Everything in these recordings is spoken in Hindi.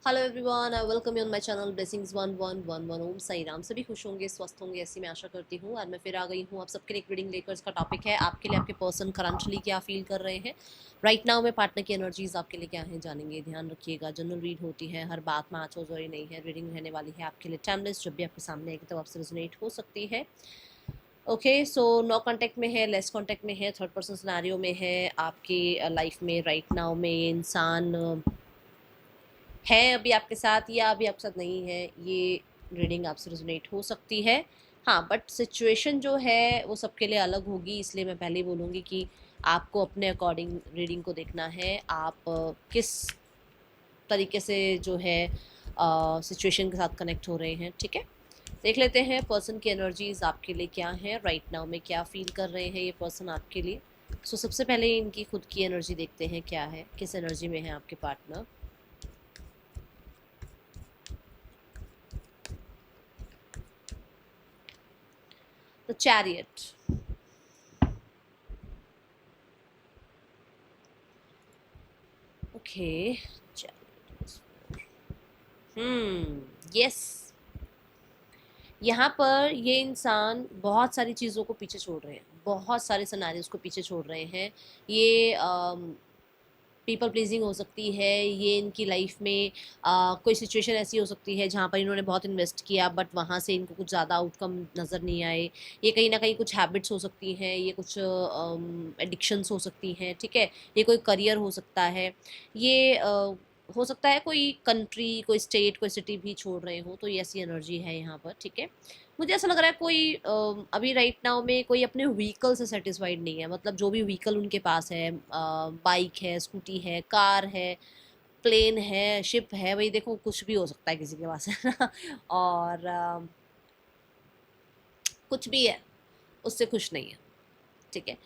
Hello everyone, I welcome you on my channel blessings 1111। ओम साई राम। सभी खुश होंगे, स्वस्थ होंगे, ऐसी मैं आशा करती हूँ। और मैं फिर आ गई हूँ आप सबके लिए एक रीडिंग लेकर। इसका टॉपिक है आपके लिए आपके पर्सन करंटली क्या फील कर रहे हैं राइट नाउ में। पार्टनर की एनर्जीज आपके लिए क्या है जानेंगे। ध्यान रखिएगा, जनरल रीड होती है, हर बात में आँचो जोरी नहीं है। रीडिंग रहने वाली है आपके लिए टाइमलेस। जब भी आपके सामने आएगी तब आपसे रेजोनेट हो सकती है। ओके, सो नो कांटेक्ट में है, लेस कांटेक्ट में है, थर्ड पर्सन सिनेरियो में है। आपकी लाइफ में राइट नाउ में ये इंसान है अभी आपके साथ या अभी आपके साथ नहीं है, ये रीडिंग आपसे रेजोनेट हो सकती है। हाँ, बट सिचुएशन जो है वो सबके लिए अलग होगी, इसलिए मैं पहले ही बोलूँगी कि आपको अपने अकॉर्डिंग रीडिंग को देखना है। आप किस तरीके से जो है सिचुएशन के साथ कनेक्ट हो रहे हैं। ठीक है, देख लेते हैं पर्सन की एनर्जीज आपके लिए क्या है राइट नाउ में, क्या फील कर रहे हैं ये पर्सन आपके लिए। सो सबसे पहले इनकी खुद की एनर्जी देखते हैं क्या है, किस एनर्जी में है आपके partner. The chariot. Okay, yes, यहाँ पर ये इंसान बहुत सारी चीज़ों को पीछे छोड़ रहे हैं, बहुत सारे सिनेरियोज को पीछे छोड़ रहे हैं। ये पीपल प्लीजिंग हो सकती है, ये इनकी लाइफ में कोई सिचुएशन ऐसी हो सकती है जहाँ पर इन्होंने बहुत इन्वेस्ट किया बट वहाँ से इनको कुछ ज़्यादा आउटकम नज़र नहीं आए। ये कहीं ना कहीं कुछ हैबिट्स हो सकती हैं, ये कुछ एडिक्शंस हो सकती हैं। ठीक है, ये कोई करियर हो सकता है, ये हो सकता है कोई कंट्री, कोई स्टेट, कोई सिटी भी छोड़ रहे हो, तो ये ऐसी एनर्जी है यहाँ पर। ठीक है, मुझे ऐसा लग रहा है कोई अभी राइट नाउ में कोई अपने व्हीकल से सेटिस्फाइड नहीं है। मतलब जो भी व्हीकल उनके पास है, बाइक है, स्कूटी है, कार है, प्लेन है, शिप है, भाई देखो कुछ भी हो सकता है किसी के पास, है ना। और कुछ भी है, उससे खुश नहीं है। ठीक है,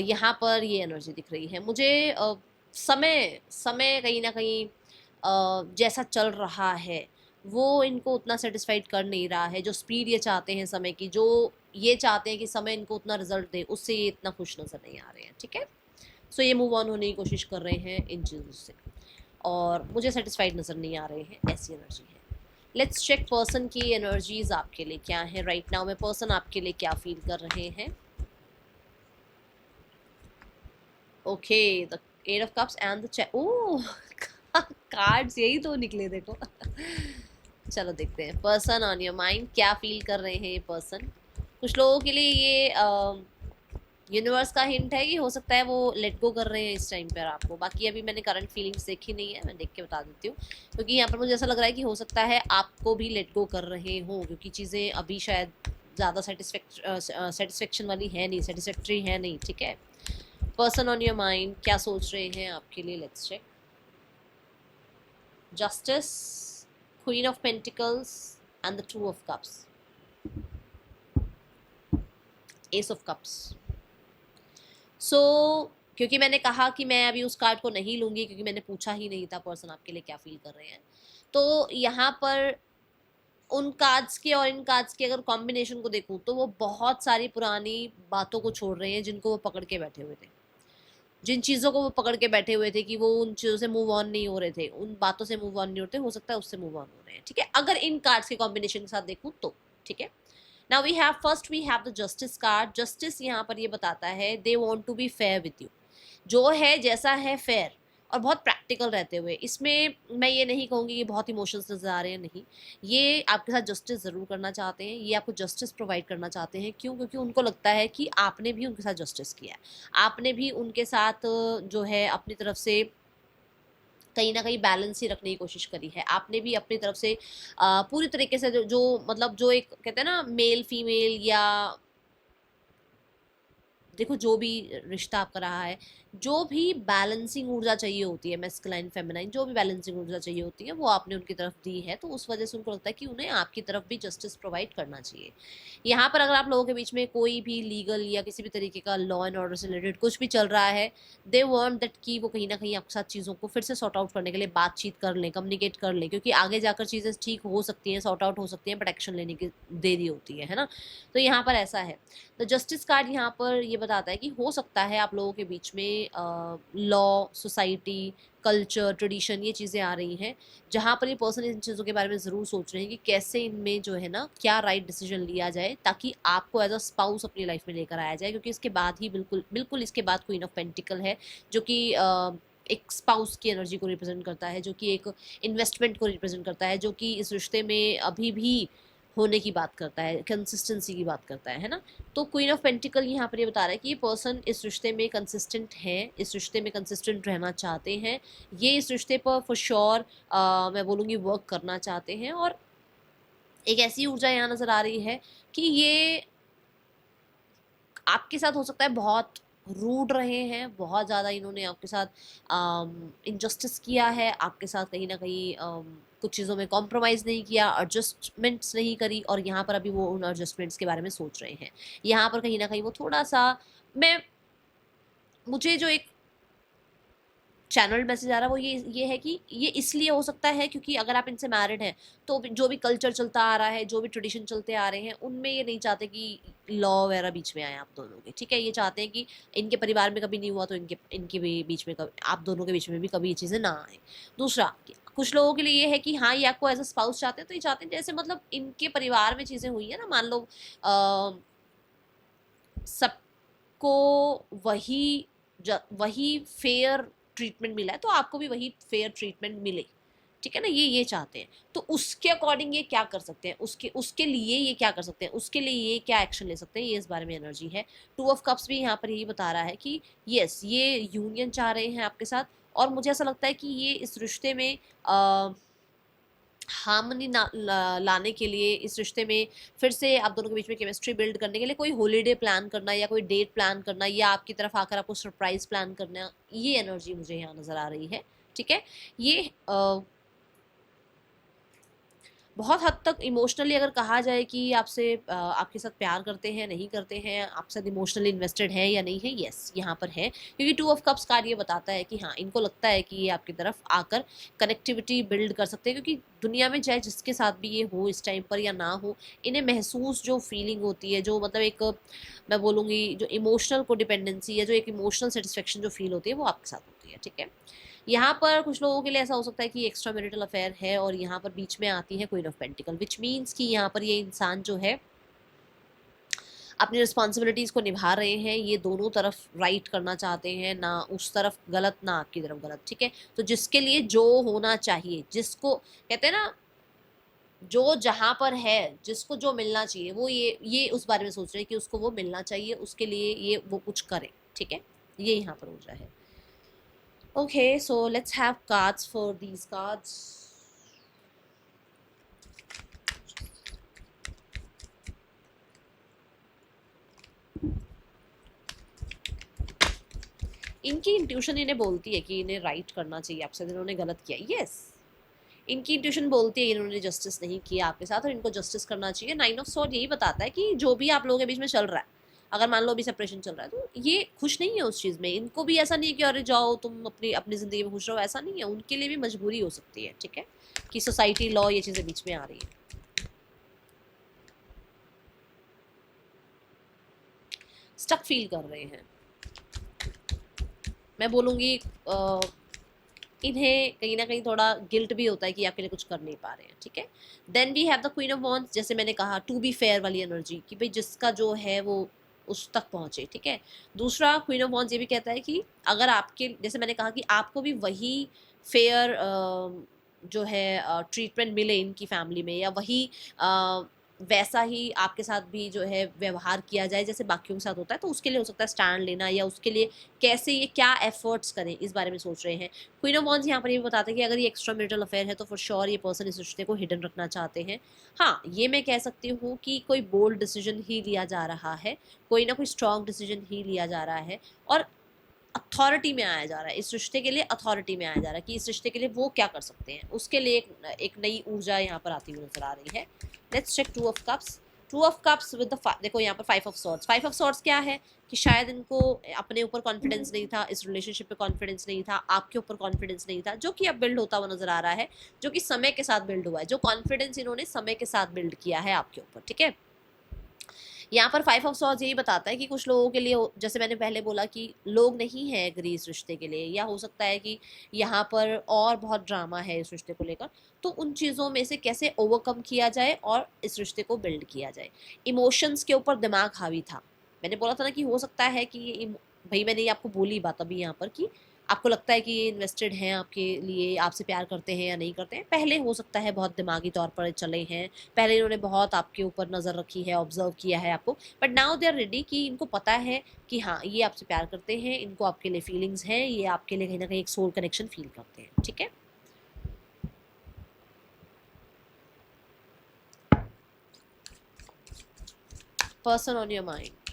यहाँ पर ये एनर्जी दिख रही है मुझे। समय समय कहीं ना कहीं जैसा चल रहा है वो इनको उतना सेटिस्फाइड कर नहीं रहा है। जो स्पीड ये चाहते हैं समय की, जो ये चाहते हैं कि समय इनको उतना रिजल्ट दे, उससे ये इतना खुश नजर नहीं आ रहे हैं। ठीक है, सो ये मूव ऑन होने की कोशिश कर रहे हैं इन चीज़ों से, और मुझे सेटिस्फाइड नज़र नहीं आ रहे हैं। ऐसी एनर्जी है। लेट्स चेक पर्सन की एनर्जीज आपके लिए क्या है राइट नाउ में। पर्सन आपके लिए क्या फील कर रहे हैं। Okay, the eight of cups and the oh, cards यही तो निकले देखो। चलो देखते हैं पर्सन ऑन योर माइंड क्या फील कर रहे हैं ये पर्सन। कुछ लोगों के लिए ये यूनिवर्स का हिंट है कि हो सकता है वो लेट गो कर रहे हैं इस टाइम पर आपको। बाकी अभी मैंने करंट फीलिंग्स देखी नहीं है, मैं देख के बता देती हूँ। क्योंकि यहाँ पर मुझे ऐसा लग रहा है कि हो सकता है आपको भी लेट गो कर रहे हो, क्योंकि चीज़ें अभी शायद ज़्यादा सेटिस्फेक्शन वाली है नहीं, सेटिस्फैक्ट्री है नहीं। ठीक है, पर्सन ऑन योर माइंड क्या सोच रहे हैं आपके लिए। Let's check. Justice, queen of pentacles and the two of cups, ace of cups. So क्योंकि मैंने कहा कि मैं अभी उस कार्ड को नहीं लूंगी, क्योंकि मैंने पूछा ही नहीं था पर्सन आपके लिए क्या फील कर रहे हैं, तो यहाँ पर उन कार्ड्स के और इन कार्ड्स के अगर कॉम्बिनेशन को देखूं तो वो बहुत सारी पुरानी बातों को छोड़ रहे हैं जिनको वो पकड़ के बैठे हुए थे। जिन चीज़ों को वो पकड़ के बैठे हुए थे कि वो उन चीज़ों से मूव ऑन नहीं हो रहे थे, उन बातों से मूव ऑन नहीं होते, हो सकता है उससे मूव ऑन हो रहे हैं। ठीक है, अगर इन कार्ड्स के कॉम्बिनेशन के साथ देखूँ तो। ठीक है, now we have the justice card. Justice यहाँ पर ये बताता है they want to be fair with you, जो है जैसा है फेयर और बहुत प्रैक्टिकल रहते हुए। इसमें मैं ये नहीं कहूँगी कि बहुत इमोशंस नज़र आ रहे हैं, नहीं। ये आपके साथ जस्टिस ज़रूर करना चाहते हैं, ये आपको जस्टिस प्रोवाइड करना चाहते हैं। क्यों? क्योंकि उनको लगता है कि आपने भी उनके साथ जस्टिस किया है, आपने भी उनके साथ जो है अपनी तरफ से कहीं ना कहीं बैलेंस ही रखने की कोशिश करी है। आपने भी अपनी तरफ से पूरी तरीके से जो मतलब जो एक कहते हैं ना मेल फीमेल, या देखो जो भी रिश्ता आपका रहा है, जो भी बैलेंसिंग ऊर्जा चाहिए होती है, मैस्कुलाइन फेमिनाइन, जो भी बैलेंसिंग ऊर्जा चाहिए होती है वो आपने उनकी तरफ दी है, तो उस वजह से उनको लगता है कि उन्हें आपकी तरफ भी जस्टिस प्रोवाइड करना चाहिए। यहाँ पर अगर आप लोगों के बीच में कोई भी लीगल या किसी भी तरीके का लॉ एंड ऑर्डर से रिलेटेड कुछ भी चल रहा है, दे वांट दैट कि वो कहीं ना कहीं आपके साथ चीज़ों को फिर से सॉर्ट आउट करने के लिए बातचीत कर लें, कम्युनिकेट कर लें, क्योंकि आगे जाकर चीज़ें ठीक हो सकती हैं, सॉर्ट आउट हो सकती हैं, बट एक्शन लेने की देरी होती है ना। तो यहाँ पर ऐसा है। तो जस्टिस कार्ड यहाँ पर ये बताता है कि हो सकता है आप लोगों के बीच में में लॉ, सोसाइटी, कल्चर, ट्रेडिशन, ये चीज़ें आ रही हैं, जहाँ पर ये पर्सन इन चीज़ों के बारे में ज़रूर सोच रहे हैं कि कैसे इनमें जो है ना क्या राइट डिसीजन लिया जाए ताकि आपको एज अ स्पाउस अपनी लाइफ में लेकर आया जाए, क्योंकि इसके बाद ही बिल्कुल इसके बाद क्वीन ऑफ पेंटिकल है, जो कि एक स्पाउस की एनर्जी को रिप्रेजेंट करता है, जो कि एक इन्वेस्टमेंट को रिप्रेजेंट करता है, जो कि इस रिश्ते में अभी भी होने की बात करता है, कंसिस्टेंसी की बात करता है ना। तो क्वीन ऑफ पेंटिकल यहाँ पर ये बता रहा है कि ये पर्सन इस रिश्ते में कंसिस्टेंट है, इस रिश्ते में कंसिस्टेंट रहना चाहते हैं, ये इस रिश्ते पर फॉर श्योर मैं बोलूँगी वर्क करना चाहते हैं। और एक ऐसी ऊर्जा यहाँ नज़र आ रही है कि ये आपके साथ हो सकता है बहुत रूड रहे हैं, बहुत ज़्यादा इन्होंने आपके साथ इनजस्टिस किया है, आपके साथ कहीं ना कहीं कुछ चीज़ों में कॉम्प्रोमाइज़ नहीं किया, एडजस्टमेंट्स नहीं करी, और यहाँ पर अभी वो उन एडजस्टमेंट्स के बारे में सोच रहे हैं। यहाँ पर कहीं ना कहीं वो थोड़ा सा मुझे जो एक चैनल मैसेज आ रहा है वो ये है कि ये इसलिए हो सकता है क्योंकि अगर आप इनसे मैरिड हैं तो जो भी कल्चर चलता आ रहा है, जो भी ट्रेडिशन चलते आ रहे हैं, उनमें ये नहीं चाहते कि लॉ वगैरह बीच में आए आप दोनों के, ठीक है। ये चाहते हैं कि इनके परिवार में कभी नहीं हुआ तो इनके भी बीच में कभी, आप दोनों के बीच में भी कभी ये चीज़ें ना आए। दूसरा, कुछ लोगों के लिए ये है कि हाँ, ये आपको एज अ स्पाउस चाहते हैं, तो ये चाहते हैं जैसे मतलब इनके परिवार में चीज़ें हुई है ना, मान लो सबको वही फेयर ट्रीटमेंट मिला है तो आपको भी वही फेयर ट्रीटमेंट मिले, ठीक है ना। ये चाहते हैं, तो उसके अकॉर्डिंग ये क्या कर सकते हैं, उसके लिए ये क्या कर सकते हैं, उसके लिए ये क्या एक्शन ले सकते हैं, ये इस बारे में एनर्जी है। 2 ऑफ कप्स भी यहाँ पर यही बता रहा है कि यस, ये यूनियन चाह रहे हैं आपके साथ, और मुझे ऐसा लगता है कि ये इस रिश्ते में हार्मनी लाने के लिए, इस रिश्ते में फिर से आप दोनों के बीच में केमिस्ट्री बिल्ड करने के लिए कोई हॉलीडे प्लान करना या कोई डेट प्लान करना या आपकी तरफ आकर आपको सरप्राइज प्लान करना, ये एनर्जी मुझे यहाँ नज़र आ रही है, ठीक है। ये बहुत हद तक इमोशनली अगर कहा जाए कि आपसे आपके साथ प्यार करते हैं, नहीं करते हैं, आपके साथ इमोशनली इन्वेस्टेड है या नहीं है, यस यहाँ पर है, क्योंकि 2 ऑफ कप्स कार्ड ये बताता है कि हाँ, इनको लगता है कि ये आपकी तरफ आकर कनेक्टिविटी बिल्ड कर सकते हैं, क्योंकि दुनिया में चाहे जिसके साथ भी ये हो इस टाइम पर या ना हो, इन्हें महसूस जो फीलिंग होती है, जो मतलब एक मैं बोलूँगी जो इमोशनल को डिपेंडेंसी या जो एक इमोशनल सेटिस्फेक्शन जो फील होती है वो आपके साथ होती है, ठीक है। यहाँ पर कुछ लोगों के लिए ऐसा हो सकता है कि एक्स्ट्रा मैरिटल अफेयर है और यहाँ पर बीच में आती है queen of pentacle, which means कि यहाँ पर ये इंसान जो है अपनी रिस्पॉन्सिबिलिटीज़ को निभा रहे हैं, ये दोनों तरफ राइट करना चाहते हैं, ना उस तरफ गलत ना आपकी तरफ गलत, ठीक है। तो जिसके लिए जो होना चाहिए, जिसको कहते हैं ना जो जहाँ पर है, जिसको जो मिलना चाहिए, वो ये उस बारे में सोच रहे हैं कि उसको वो मिलना चाहिए, उसके लिए ये वो कुछ करे, ठीक है। ये यहाँ पर ऊर्जा है। Okay, so let's have cards for these cards. इनकी इंट्यूशन इन्हें बोलती है कि इन्हें राइट करना चाहिए आपसे, इन्होंने गलत किया, यस। इनकी इंट्यूशन बोलती है इन्होंने जस्टिस नहीं किया आपके साथ और इनको जस्टिस करना चाहिए। 9 ऑफ स्वॉर्ड यही बताता है कि जो भी आप लोगों के बीच में चल रहा है, अगर मान लो अभी सेपरेशन चल रहा है तो ये खुश नहीं है उस चीज़ में, इनको भी ऐसा नहीं है कि अरे जाओ तुम अपनी अपनी ज़िंदगी में खुश रहो, ऐसा नहीं है, उनके लिए भी मजबूरी हो सकती है, ठीक है, कि सोसाइटी, लॉ, ये चीज़ें बीच में आ रही है। स्टक फील कर रहे हैं, मैं बोलूँगी इन्हें कहीं ना कहीं थोड़ा गिल्ट भी होता है कि आपके लिए कुछ कर नहीं पा रहे हैं, ठीक है। Then we have the queen of wands, जैसे मैंने कहा टू बी फेयर वाली एनर्जी, कि भाई जिसका जो है वो उस तक पहुंचे, ठीक है। दूसरा क्वीन ऑफ वॉन्ड्स ये भी कहता है कि अगर आपके, जैसे मैंने कहा कि आपको भी वही फेयर जो है ट्रीटमेंट मिले इनकी फैमिली में, या वही वैसा ही आपके साथ भी जो है व्यवहार किया जाए जैसे बाकियों के साथ होता है, तो उसके लिए हो सकता है स्टैंड लेना, या उसके लिए कैसे ये क्या एफर्ट्स करें इस बारे में सोच रहे हैं। क्वीन ऑफ वॉन्ड्स यहाँ पर ये बताते हैं कि अगर ये एक्स्ट्रा मैरिटल अफेयर है तो फॉर श्योर ये पर्सन इस रिश्ते को हिडन रखना चाहते हैं। हाँ, ये मैं कह सकती हूँ कि कोई बोल्ड डिसीजन ही लिया जा रहा है, कोई ना कोई स्ट्रॉन्ग डिसीजन ही लिया जा रहा है, और अथॉरिटी में आया जा रहा है, इस रिश्ते के लिए अथॉरिटी में आया जा रहा है कि इस रिश्ते के लिए वो क्या कर सकते हैं, उसके लिए एक नई ऊर्जा यहाँ पर आती हुई नजर आ रही है। Let's check 2 of cups. 2 of cups with the, देखो यहाँ पर 5 ऑफ सॉर्ड्स। 5 ऑफ सॉर्ड्स क्या है कि शायद इनको अपने ऊपर कॉन्फिडेंस नहीं था, इस रिलेशनशिप पे कॉन्फिडेंस नहीं था, आपके ऊपर कॉन्फिडेंस नहीं था, जो कि अब बिल्ड होता हुआ नजर आ रहा है, जो कि समय के साथ बिल्ड हुआ है, जो कॉन्फिडेंस इन्होंने समय के साथ बिल्ड किया है आपके ऊपर, ठीक है। यहाँ पर 5 ऑफ सॉर्ड्स यही बताता है कि कुछ लोगों के लिए, जैसे मैंने पहले बोला कि लोग नहीं है एग्री इस रिश्ते के लिए, या हो सकता है कि यहाँ पर और बहुत ड्रामा है इस रिश्ते को लेकर। तो उन चीज़ों में से कैसे ओवरकम किया जाए और इस रिश्ते को बिल्ड किया जाए। इमोशंस के ऊपर दिमाग हावी था। मैंने बोला था ना कि हो सकता है कि ये भाई, मैंने ये आपको बोली बात अभी यहाँ पर कि आपको लगता है कि ये इन्वेस्टेड हैं आपके लिए, आपसे प्यार करते हैं या नहीं करते हैं। पहले हो सकता है बहुत दिमागी तौर पर चले हैं, पहले इन्होंने बहुत आपके ऊपर नज़र रखी है, ऑब्जर्व किया है आपको, but now they are ready कि इनको पता है कि हाँ ये आपसे प्यार करते हैं, इनको आपके लिए फीलिंग्स हैं, ये आपके लिए कहीं ना कहीं एक सोल कनेक्शन फील करते हैं। ठीक है, person on your mind.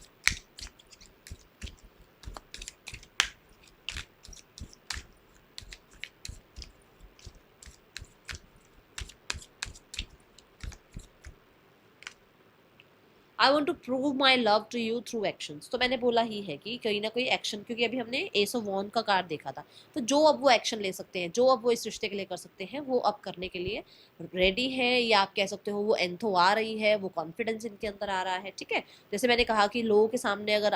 I want to prove my love to you through actions. तो मैंने बोला ही है कि कहीं ना कोई एक्शन, क्योंकि अभी हमने एस ऑफ वॉन्ड का कार्ड देखा था, तो जो अब वो एक्शन ले सकते हैं, जो अब वो इस रिश्ते के लिए कर सकते हैं, वो अब करने के लिए रेडी है, या आप कह सकते हो वो एंथो आ रही है, वो कॉन्फिडेंस इनके अंदर आ रहा है। ठीक है, जैसे मैंने कहा कि लोगों के सामने अगर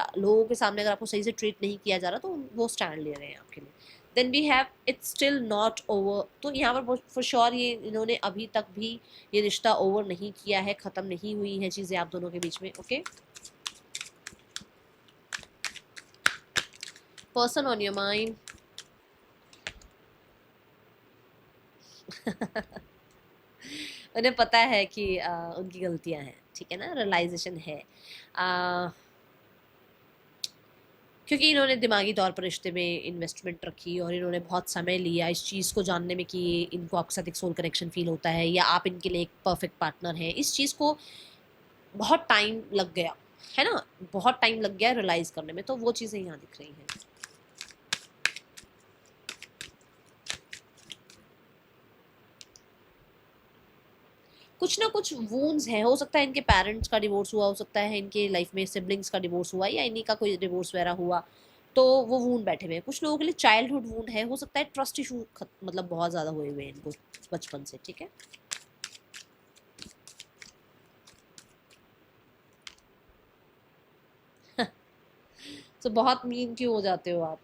आपको सही से ट्रीट नहीं किया जा रहा तो वो स्टैंड ले रहे हैं आपके लिए। Then we have it's still not over. तो यहाँ पर फॉर श्योर ये इन्होंने अभी तक भी ये रिश्ता ओवर नहीं किया है, ख़त्म नहीं हुई है चीज़ें आप दोनों के बीच में। Okay, person on your mind. उन्हें पता है कि उनकी गलतियां हैं, ठीक है ना, रियलाइजेशन है। क्योंकि इन्होंने दिमागी तौर पर रिश्ते में इन्वेस्टमेंट रखी और इन्होंने बहुत समय लिया इस चीज़ को जानने में कि इनको आपके साथ एक सोल कनेक्शन फील होता है या आप इनके लिए एक परफेक्ट पार्टनर हैं। इस चीज़ को बहुत टाइम लग गया है ना, बहुत टाइम लग गया रियलाइज़ करने में, तो वो चीज़ें यहाँ दिख रही हैं। कुछ ना कुछ वूंड्स हैं, हो सकता है इनके पेरेंट्स का डिवोर्स हुआ, हो सकता है इनके लाइफ में सिबलिंग्स का डिवोर्स हुआ, या इन्हीं का कोई डिवोर्स वगैरह हुआ, तो वो वूंड बैठे हुए हैं। कुछ लोगों के लिए चाइल्डहुड वूंड है, हो सकता है ट्रस्ट इशू मतलब बहुत ज़्यादा हुए हुए हैं इनको बचपन से। ठीक है, तो बहुत मीन क्यों हो जाते हो आप,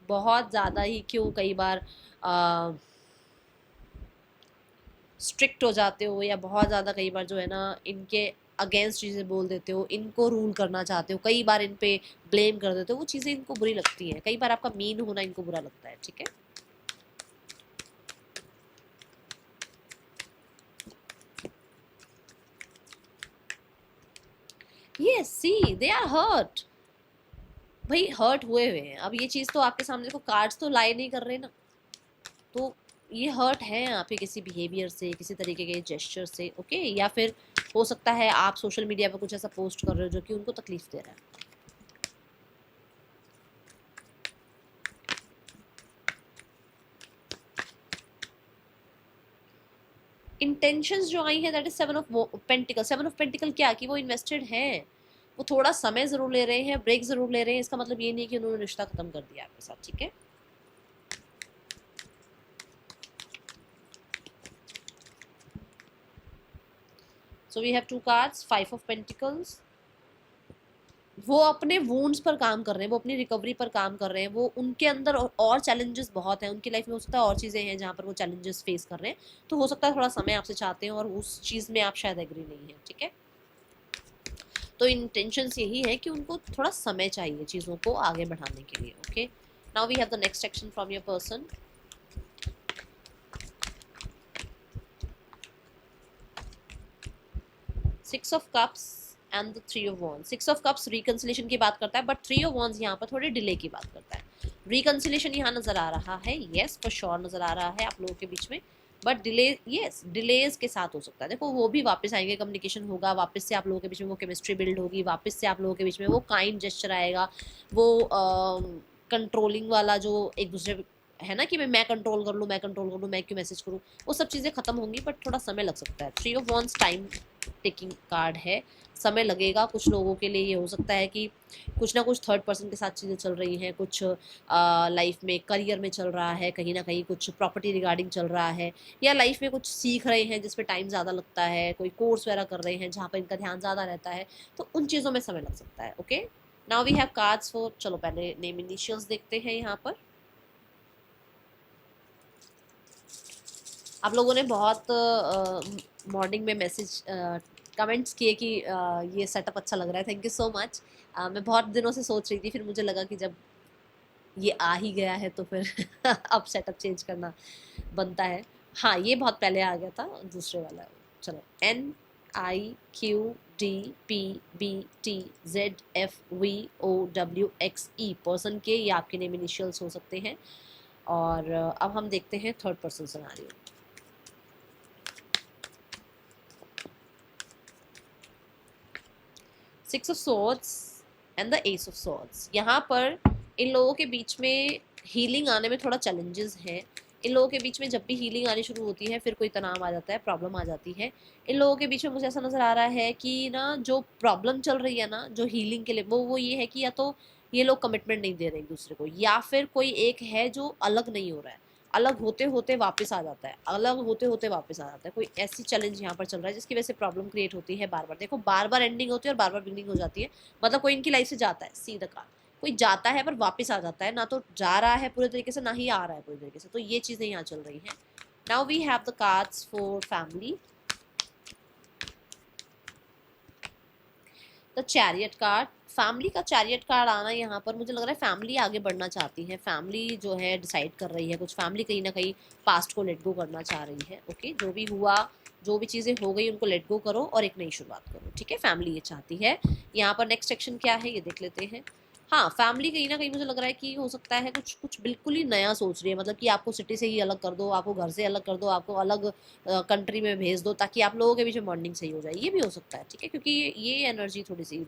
बहुत ज़्यादा ही क्यों कई बार स्ट्रिक्ट हो जाते हो, या बहुत ज़्यादा कई बार जो है ना इनके अगेंस्ट चीज़ें बोल देते हो, इनको रूल करना चाहते हो, कई बार इन पे ब्लेम कर देते हो, वो चीज़ें इनको बुरी लगती हैं, कई बार आपका मीन होना इनको बुरा लगता है। ठीक है, ये सी दे आर हर्ट, भाई हर्ट हुए हुए हैं। अब ये चीज़ तो आपके सामने को कार्ड्स तो लाए नहीं कर रहे ना, तो ये हर्ट है आपके किसी बिहेवियर से, किसी तरीके के जेस्चर से। ओके, या फिर हो सकता है आप सोशल मीडिया पर कुछ ऐसा पोस्ट कर रहे हो जो कि उनको तकलीफ दे रहा है। इंटेंशंस जो आई है that is 7 of pentacle. 7 of pentacle क्या कि वो इन्वेस्टेड हैं, वो थोड़ा समय जरूर ले रहे हैं, ब्रेक जरूर ले रहे हैं, इसका मतलब ये नहीं कि उन्होंने रिश्ता खत्म कर दिया आपके साथ। ठीक है, so we have 2 cards, 5 of pentacles. वो अपने वूंड्स पर काम कर रहे हैं, वो अपनी रिकवरी पर काम कर रहे हैं, वो उनके अंदर और चैलेंजेस बहुत हैं उनकी लाइफ में, हो सकता है और चीज़ें हैं जहाँ पर वो चैलेंजेस फेस कर रहे हैं, तो हो सकता है थोड़ा समय आपसे चाहते हैं और उस चीज़ में आप शायद एग्री नहीं है। ठीक है, तो इंटेंशंस यही है कि उनको थोड़ा समय चाहिए चीज़ों को आगे बढ़ाने के लिए। Okay, now we have the next section from your person. Six of cups and the 3 of wands. 6 of cups reconciliation की बात करता है, बट 3 ऑफ वॉन्ड्स यहाँ पर थोड़े डिले की बात करता है। रिकंसिलेशन यहाँ नजर आ रहा है, येस फॉर श्योर नजर आ रहा है आप लोगों के बीच में, बट डिले, येस डिलेज के साथ हो सकता है। देखो वो भी वापस आएंगे, कम्युनिकेशन होगा, वापस से आप लोगों के बीच में वो केमिस्ट्री बिल्ड होगी, वापस से आप लोगों के बीच में वो काइंड जेस्चर आएगा, वो कंट्रोलिंग वाला जो एक दूसरे है ना कि मैं कंट्रोल कर लूँ, मैं कंट्रोल कर लूँ, मैं क्यों मैसेज करूँ, वो सब चीज़ें खत्म होंगी, बट थोड़ा समय लग सकता है। 3 of wands time taking card है। समय लगेगा कुछ लोगों के लिए, ये हो सकता है कि कुछ ना कुछ थर्ड पर्सन के साथ चीज़ें चल रही हैं, कुछ लाइफ में करियर में चल रहा है, कहीं ना कहीं कुछ प्रॉपर्टी रिगार्डिंग चल रहा है, या लाइफ में कुछ सीख रहे हैं जिस पे टाइम ज़्यादा लगता है, कोई कोर्स वगैरह कर रहे हैं जहाँ पर इनका ध्यान ज़्यादा रहता है, तो उन चीज़ों में समय लग सकता है। Okay, now we have cards for, चलो पहले नेम इनिशियल्स देखते हैं। यहाँ पर आप लोगों ने बहुत मॉर्निंग में मैसेज कमेंट्स किए कि ये सेटअप अच्छा लग रहा है, थैंक यू सो मच। मैं बहुत दिनों से सोच रही थी, फिर मुझे लगा कि जब ये आ ही गया है तो फिर अब सेटअप चेंज करना बनता है। हाँ, ये बहुत पहले आ गया था दूसरे वाला। चलो, NIQDPBTZFVOWXE पर्सन के, ये आपके नेम इनिशियल्स हो सकते हैं। और अब हम देखते हैं third person scenario. Six of swords and the S of swords. यहाँ पर इन लोगों के बीच में हीलिंग आने में थोड़ा चैलेंजेस हैं। इन लोगों के बीच में जब भी हीलिंग आनी शुरू होती है फिर कोई तनाव आ जाता है, प्रॉब्लम आ जाती है। इन लोगों के बीच में मुझे ऐसा नज़र आ रहा है कि ना जो प्रॉब्लम चल रही है ना, जो हीलिंग के लिए, वो ये है कि या तो ये लोग कमिटमेंट नहीं दे रहे एक दूसरे को, या फिर कोई एक है जो अलग नहीं हो रहा है, अलग होते होते वापस आ जाता है, अलग होते होते वापस आ जाता है। कोई ऐसी चैलेंज यहाँ पर चल रहा है जिसकी वजह से प्रॉब्लम क्रिएट होती है बार बार। देखो, बार बार एंडिंग होती है और बार बार बिगनिंग हो जाती है। मतलब कोई इनकी लाइफ से जाता है, सी द कार्ड, कोई जाता है पर वापस आ जाता है, ना तो जा रहा है पूरे तरीके से, ना ही आ रहा है पूरे तरीके से। तो ये चीज़ें यहाँ चल रही हैं। Now we have the cards for family. The chariot card, family का चैरियट कार्ड आना यहाँ पर मुझे लग रहा है फैमिली आगे बढ़ना चाहती है, फैमिली जो है डिसाइड कर रही है कुछ, फैमिली कहीं ना कहीं पास्ट को लेट गो करना चाह रही है। ओके, जो भी हुआ, जो भी चीज़ें हो गई उनको लेट गो करो और एक नई शुरुआत करो। ठीक है, फैमिली ये चाहती है। यहाँ पर नेक्स्ट सेक्शन क्या है ये देख लेते हैं। हाँ, फैमिली कहीं ना कहीं मुझे लग रहा है कि हो सकता है कुछ कुछ बिल्कुल ही नया सोच रही है, मतलब कि आपको सिटी से ही अलग कर दो, आपको घर से अलग कर दो, आपको अलग कंट्री में भेज दो ताकि आप लोगों के बीच में बॉन्डिंग सही हो जाए। ये भी हो सकता है, ठीक है, क्योंकि ये एनर्जी थोड़ी सी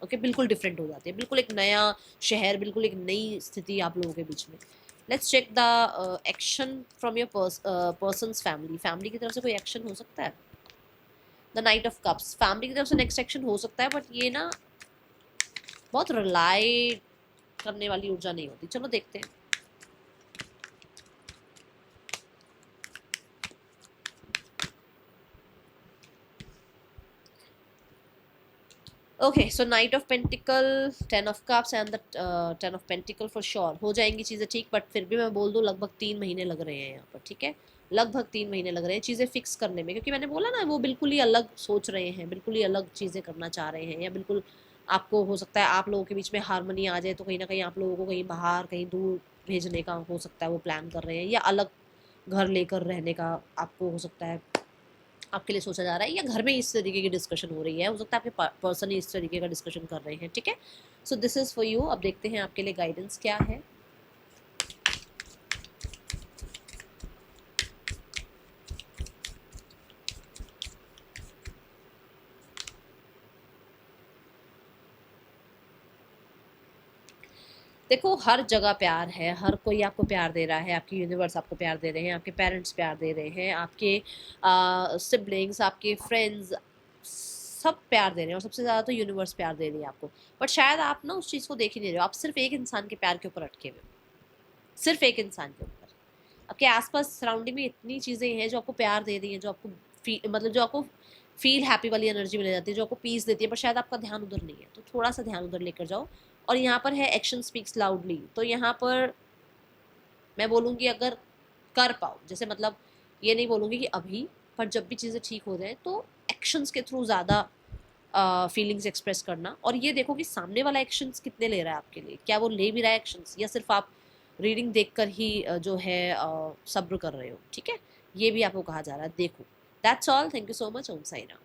ओके बिल्कुल डिफरेंट हो जाती है, बिल्कुल एक नया शहर, बिल्कुल एक नई स्थिति आप लोगों के बीच में। Let's check the action from your person's family. Family की तरफ से कोई एक्शन हो सकता है। The knight of cups, family की तरफ से नेक्स्ट एक्शन हो सकता है, बट ये ना बहुत रिलाई करने वाली ऊर्जा नहीं होती। चलो देखते हैं। Okay, so night of pentacle, 10 of cups and the 10 of pentacle for sure हो जाएंगी चीज़ें ठीक, बट फिर भी मैं बोल दूँ लगभग 3 महीने लग रहे हैं यहाँ पर। ठीक है, लगभग 3 महीने लग रहे हैं चीज़ें फिक्स करने में, क्योंकि मैंने बोला ना वो बिल्कुल ही अलग सोच रहे हैं, बिल्कुल ही अलग चीज़ें करना चाह रहे हैं, या बिल्कुल आपको हो सकता है आप लोगों के बीच में हारमोनी आ जाए तो कहीं ना कहीं आप लोगों को कहीं बाहर कहीं दूर भेजने का हो सकता है वो प्लान कर रहे हैं, या अलग घर लेकर रहने का आपको हो सकता है आपके लिए सोचा जा रहा है, या घर में इस तरीके की डिस्कशन हो रही है, हो सकता है आपके पर्सन ही इस तरीके का डिस्कशन कर रहे हैं। ठीक है, so this is for you. अब देखते हैं आपके लिए गाइडेंस क्या है। देखो, हर जगह प्यार है, हर कोई आपको प्यार दे रहा है, आपकी यूनिवर्स आपको प्यार दे रहे हैं, आपके पेरेंट्स प्यार दे रहे हैं, आपके सिबलिंग्स, आपके फ्रेंड्स सब प्यार दे रहे हैं, और सबसे ज़्यादा तो यूनिवर्स प्यार दे रही है आपको। बट शायद आप ना उस चीज़ को देख ही नहीं रहे हो, आप सिर्फ एक इंसान के प्यार के ऊपर अटके हुए हो, सिर्फ एक इंसान के ऊपर। आपके आसपास सराउंडिंग में इतनी चीज़ें हैं जो आपको प्यार दे रही हैं, जो आपको मतलब जो आपको फील हैप्पी वाली एनर्जी मिल जाती है, जो आपको पीस देती है, पर शायद आपका ध्यान उधर नहीं है, तो थोड़ा सा ध्यान उधर लेकर जाओ। और यहाँ पर है एक्शन स्पीक्स लाउडली, तो यहाँ पर मैं बोलूँगी अगर कर पाओ, जैसे मतलब ये नहीं बोलूँगी कि अभी, पर जब भी चीज़ें ठीक हो जाए तो एक्शंस के थ्रू ज़्यादा फीलिंग्स एक्सप्रेस करना, और ये देखो कि सामने वाला एक्शंस कितने ले रहा है आपके लिए, क्या वो ले भी रहा है एक्शंस, या सिर्फ आप रीडिंग देखकर ही जो है सब्र कर रहे हो। ठीक है, ये भी आपको कहा जा रहा है, देखो। That's all, thank you so much. ओम साई राम।